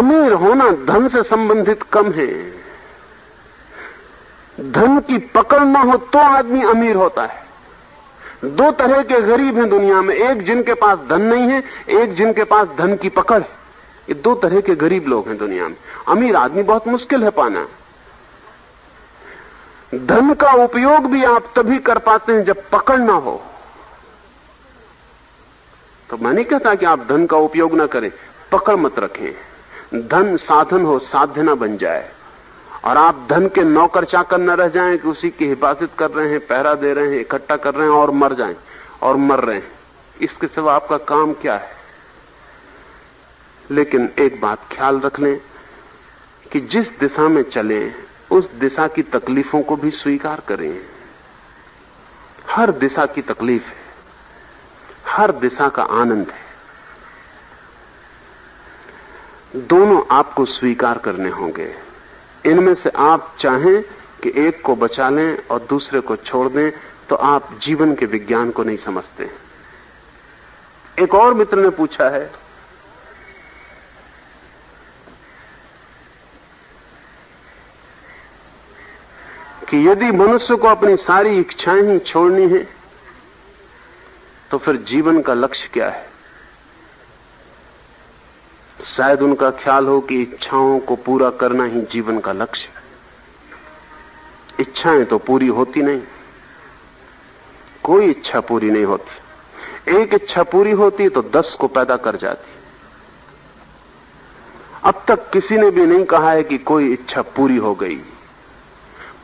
अमीर होना धन से संबंधित कम है। धन की पकड़ ना हो तो आदमी अमीर होता है। दो तरह के गरीब हैं दुनिया में, एक जिनके पास धन नहीं है, एक जिनके पास धन की पकड़ है। ये दो तरह के गरीब लोग हैं दुनिया में। अमीर आदमी बहुत मुश्किल है पाना। धन का उपयोग भी आप तभी कर पाते हैं जब पकड़ ना हो। तो मैं नहीं कहता कि आप धन का उपयोग ना करें, पकड़ मत रखें। धन साधन हो, साध्य ना बन जाए, और आप धन के नौकर चाकर न रह जाएं कि उसी की हिफाजत कर रहे हैं, पहरा दे रहे हैं, इकट्ठा कर रहे हैं और मर जाएं और मर रहे हैं। इसके सिवा आपका काम क्या है? लेकिन एक बात ख्याल रख लें कि जिस दिशा में चले उस दिशा की तकलीफों को भी स्वीकार करें। हर दिशा की तकलीफ है, हर दिशा का आनंद है। दोनों आपको स्वीकार करने होंगे। इनमें से आप चाहें कि एक को बचा लें और दूसरे को छोड़ दें तो आप जीवन के विज्ञान को नहीं समझते। एक और मित्र ने पूछा है कि यदि मनुष्य को अपनी सारी इच्छाएं ही छोड़नी है तो फिर जीवन का लक्ष्य क्या है? शायद उनका ख्याल हो कि इच्छाओं को पूरा करना ही जीवन का लक्ष्य। इच्छाएं तो पूरी होती नहीं, कोई इच्छा पूरी नहीं होती। एक इच्छा पूरी होती तो 10 को पैदा कर जाती। अब तक किसी ने भी नहीं कहा है कि कोई इच्छा पूरी हो गई।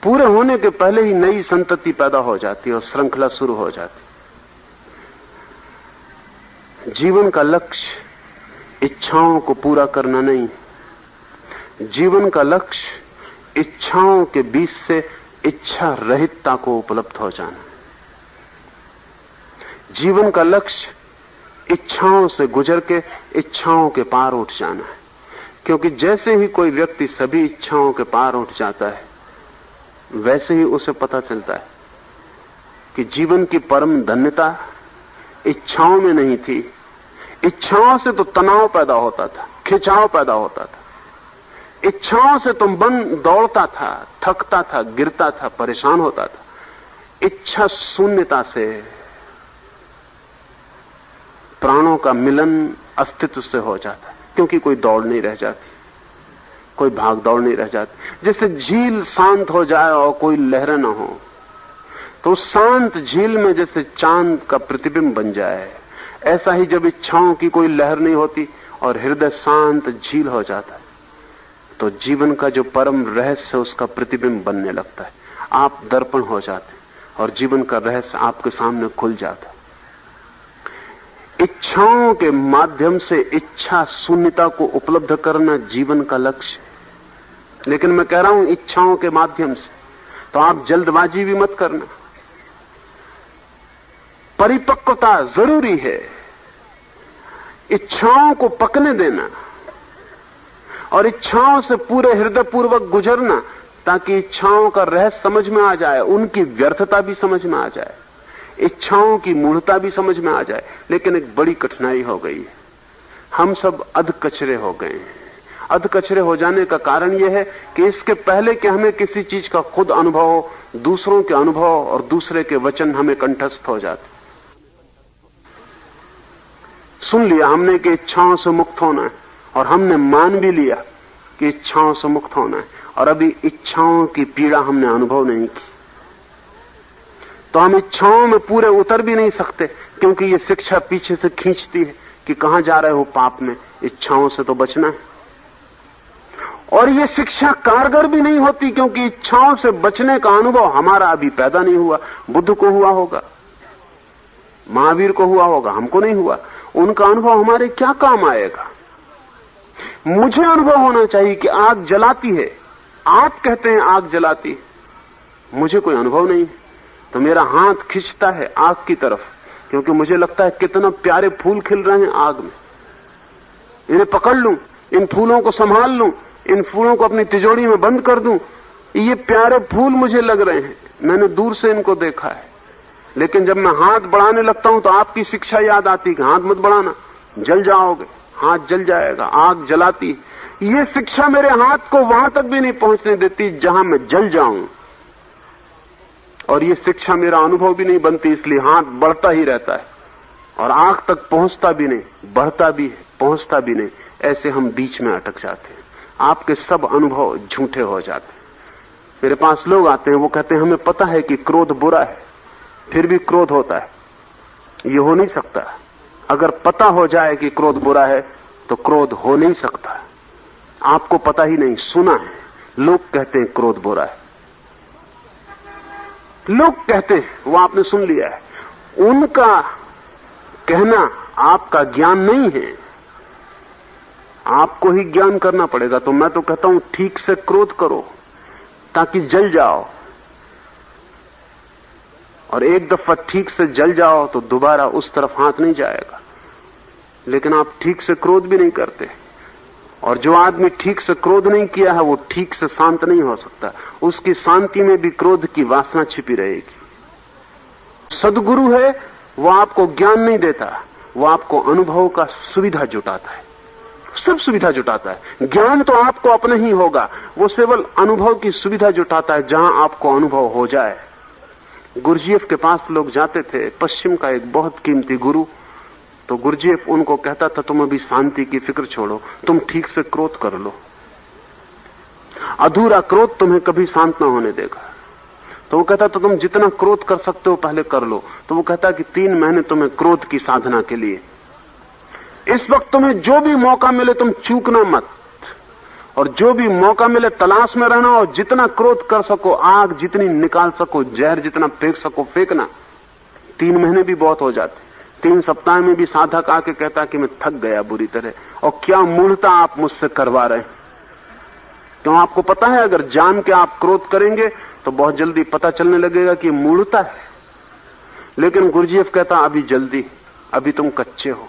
पूरे होने के पहले ही नई संतति पैदा हो जाती और श्रृंखला शुरू हो जाती। जीवन का लक्ष्य इच्छाओं को पूरा करना नहीं, जीवन का लक्ष्य इच्छाओं के बीच से इच्छा रहितता को उपलब्ध हो जाना। जीवन का लक्ष्य इच्छाओं से गुजर के इच्छाओं के पार उठ जाना है। क्योंकि जैसे ही कोई व्यक्ति सभी इच्छाओं के पार उठ जाता है, वैसे ही उसे पता चलता है कि जीवन की परम धन्यता इच्छाओं में नहीं थी। इच्छाओं से तो तनाव पैदा होता था, खिंचाव पैदा होता था। इच्छाओं से तो मन दौड़ता था, थकता था, गिरता था, परेशान होता था। इच्छा शून्यता से प्राणों का मिलन अस्तित्व से हो जाता, क्योंकि कोई दौड़ नहीं रह जाती, कोई भाग दौड़ नहीं रह जाती। जैसे झील शांत हो जाए और कोई लहरें ना हो, तो शांत झील में जैसे चांद का प्रतिबिंब बन जाए, ऐसा ही जब इच्छाओं की कोई लहर नहीं होती और हृदय शांत झील हो जाता है, तो जीवन का जो परम रहस्य उसका प्रतिबिंब बनने लगता है। आप दर्पण हो जाते और जीवन का रहस्य आपके सामने खुल जाता। इच्छाओं के माध्यम से इच्छा शून्यता को उपलब्ध करना जीवन का लक्ष्य। लेकिन मैं कह रहा हूं इच्छाओं के माध्यम से, तो आप जल्दबाजी भी मत करना। परिपक्वता जरूरी है। इच्छाओं को पकने देना और इच्छाओं से पूरे हृदय पूर्वक गुजरना, ताकि इच्छाओं का रहस्य समझ में आ जाए, उनकी व्यर्थता भी समझ में आ जाए, इच्छाओं की मूढ़ता भी समझ में आ जाए। लेकिन एक बड़ी कठिनाई हो गई है, हम सब अधकचरे हो गए हैं। अधकचरे हो जाने का कारण यह है कि इसके पहले कि हमें किसी चीज का खुद अनुभव हो, दूसरों के अनुभव और दूसरे के वचन हमें कंठस्थ हो जाते। सुन लिया हमने कि इच्छाओं से मुक्त होना है, और हमने मान भी लिया कि इच्छाओं से मुक्त होना है, और अभी इच्छाओं की पीड़ा हमने अनुभव नहीं की, तो हम इच्छाओं में पूरे उतर भी नहीं सकते, क्योंकि ये शिक्षा पीछे से खींचती है कि कहां जा रहे हो पाप में, इच्छाओं से तो बचना है। और ये शिक्षा कारगर भी नहीं होती, क्योंकि इच्छाओं से बचने का अनुभव हमारा अभी पैदा नहीं हुआ। बुद्ध को हुआ होगा, महावीर को हुआ होगा, हमको नहीं हुआ। उनका अनुभव हमारे क्या काम आएगा? मुझे अनुभव होना चाहिए कि आग जलाती है। आप कहते हैं आग जलाती है, मुझे कोई अनुभव नहीं, तो मेरा हाथ खिंचता है आग की तरफ, क्योंकि मुझे लगता है कितना प्यारे फूल खिल रहे हैं आग में, इन्हें पकड़ लूं, इन फूलों को संभाल लूं, इन फूलों को अपनी तिजोरी में बंद कर दूं। ये प्यारे फूल मुझे लग रहे हैं, मैंने दूर से इनको देखा है। लेकिन जब मैं हाथ बढ़ाने लगता हूं तो आपकी शिक्षा याद आती कि हाथ मत बढ़ाना, जल जाओगे, हाथ जल जाएगा, आग जलाती। ये शिक्षा मेरे हाथ को वहां तक भी नहीं पहुंचने देती जहां मैं जल जाऊं, और ये शिक्षा मेरा अनुभव भी नहीं बनती, इसलिए हाथ बढ़ता ही रहता है और आंख तक पहुंचता भी नहीं, बढ़ता भी है, पहुंचता भी नहीं। ऐसे हम बीच में अटक जाते हैं। आपके सब अनुभव झूठे हो जाते हैं। मेरे पास लोग आते हैं, वो कहते हैं हमें पता है कि क्रोध बुरा है, फिर भी क्रोध होता है। ये हो नहीं सकता। अगर पता हो जाए कि क्रोध बुरा है तो क्रोध हो नहीं सकता। आपको पता ही नहीं, सुना है, लोग कहते हैं क्रोध बुरा है, लोग कहते हैं, वो आपने सुन लिया है। उनका कहना आपका ज्ञान नहीं है, आपको ही ज्ञान करना पड़ेगा। तो मैं तो कहता हूं ठीक से क्रोध करो ताकि जल जाओ, और एक दफा ठीक से जल जाओ तो दोबारा उस तरफ हाथ नहीं जाएगा। लेकिन आप ठीक से क्रोध भी नहीं करते, और जो आदमी ठीक से क्रोध नहीं किया है वो ठीक से शांत नहीं हो सकता। उसकी शांति में भी क्रोध की वासना छिपी रहेगी। सद्गुरु है वो आपको ज्ञान नहीं देता, वो आपको अनुभव का सुविधा जुटाता है, सब सुविधा जुटाता है। ज्ञान तो आपको अपना ही होगा, वो केवल अनुभव की सुविधा जुटाता है जहां आपको अनुभव हो जाए। गुरुजीएफ के पास लोग जाते थे, पश्चिम का एक बहुत कीमती गुरु। तो गुरुजीएफ उनको कहता था तुम अभी शांति की फिक्र छोड़ो, तुम ठीक से क्रोध कर लो, अधूरा क्रोध तुम्हें कभी शांत ना होने देगा। तो वो कहता तो तुम जितना क्रोध कर सकते हो पहले कर लो। तो वो कहता कि 3 महीने तुम्हें क्रोध की साधना के लिए, इस वक्त तुम्हें जो भी मौका मिले तुम चूकना मत, और जो भी मौका मिले तलाश में रहना, और जितना क्रोध कर सको, आग जितनी निकाल सको, जहर जितना फेंक सको फेंकना। 3 महीने भी बहुत हो जाते। 3 सप्ताह में भी साधक आके कहता कि मैं थक गया बुरी तरह, और क्या मूढ़ता आप मुझसे करवा रहे हैं। क्यों? आपको पता है अगर जान के आप क्रोध करेंगे तो बहुत जल्दी पता चलने लगेगा कि मूढ़ता है। लेकिन गुरुजीएफ कहता अभी जल्दी, अभी तुम कच्चे हो,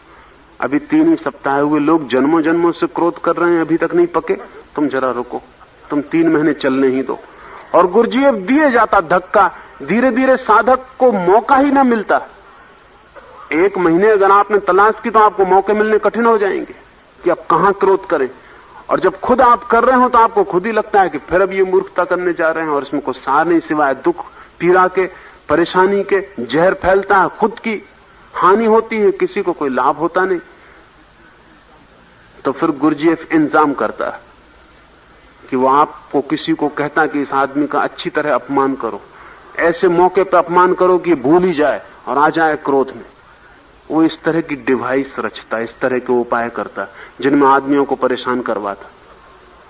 अभी 3 ही सप्ताह हुए, लोग जन्मों जन्मों से क्रोध कर रहे हैं, अभी तक नहीं पके, तुम जरा रुको, तुम 3 महीने चलने ही दो। और गुरुजीएफ दिए जाता धक्का, धीरे धीरे साधक को मौका ही ना मिलता। 1 महीने अगर आपने तलाश की तो आपको मौके मिलने कठिन हो जाएंगे कि अब कहां क्रोध करें। और जब खुद आप कर रहे हो तो आपको खुद ही लगता है कि फिर अब ये मूर्खता करने जा रहे हैं, और इसमें कुछ सार नहीं सिवाय दुख, पीड़ा के, परेशानी के। जहर फैलता है, खुद की हानि होती है, किसी को कोई लाभ होता नहीं। तो फिर गुरुजीएफ इंतजाम करता है कि वो आपको किसी को कहता कि इस आदमी का अच्छी तरह अपमान करो, ऐसे मौके पर अपमान करो कि भूल ही जाए और आ जाए क्रोध में। वो इस तरह की डिवाइस रचता, इस तरह के उपाय करता जिनमें आदमियों को परेशान करवाता।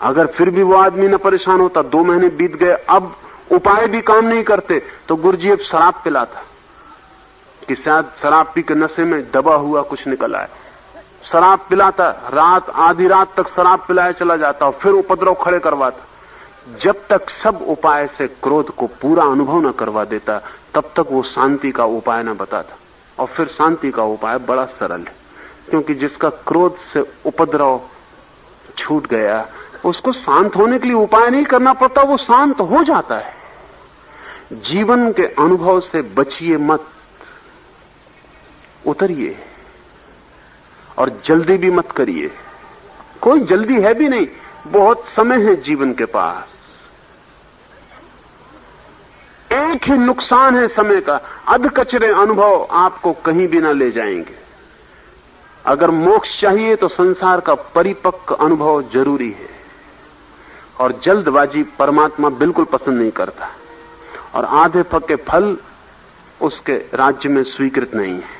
अगर फिर भी वो आदमी न परेशान होता, 2 महीने बीत गए, अब उपाय भी काम नहीं करते, तो गुरुजीएफ शराब पिलाता कि शायद शराब पी के नशे में दबा हुआ कुछ निकल आए। शराब पिलाता, रात आधी रात तक शराब पिलाया चला जाता और फिर उपद्रव खड़े करवाता। जब तक सब उपाय से क्रोध को पूरा अनुभव न करवा देता तब तक वो शांति का उपाय न बताता। और फिर शांति का उपाय बड़ा सरल है, क्योंकि जिसका क्रोध से उपद्रव छूट गया उसको शांत होने के लिए उपाय नहीं करना पड़ता, वो शांत हो जाता है। जीवन के अनुभव से बचिए मत, उतरिए, और जल्दी भी मत करिए। कोई जल्दी है भी नहीं, बहुत समय है जीवन के पास। एक ही नुकसान है समय का, अधकचरे अनुभव आपको कहीं भी ना ले जाएंगे। अगर मोक्ष चाहिए तो संसार का परिपक्व अनुभव जरूरी है, और जल्दबाजी परमात्मा बिल्कुल पसंद नहीं करता, और आधे पके फल उसके राज्य में स्वीकृत नहीं है।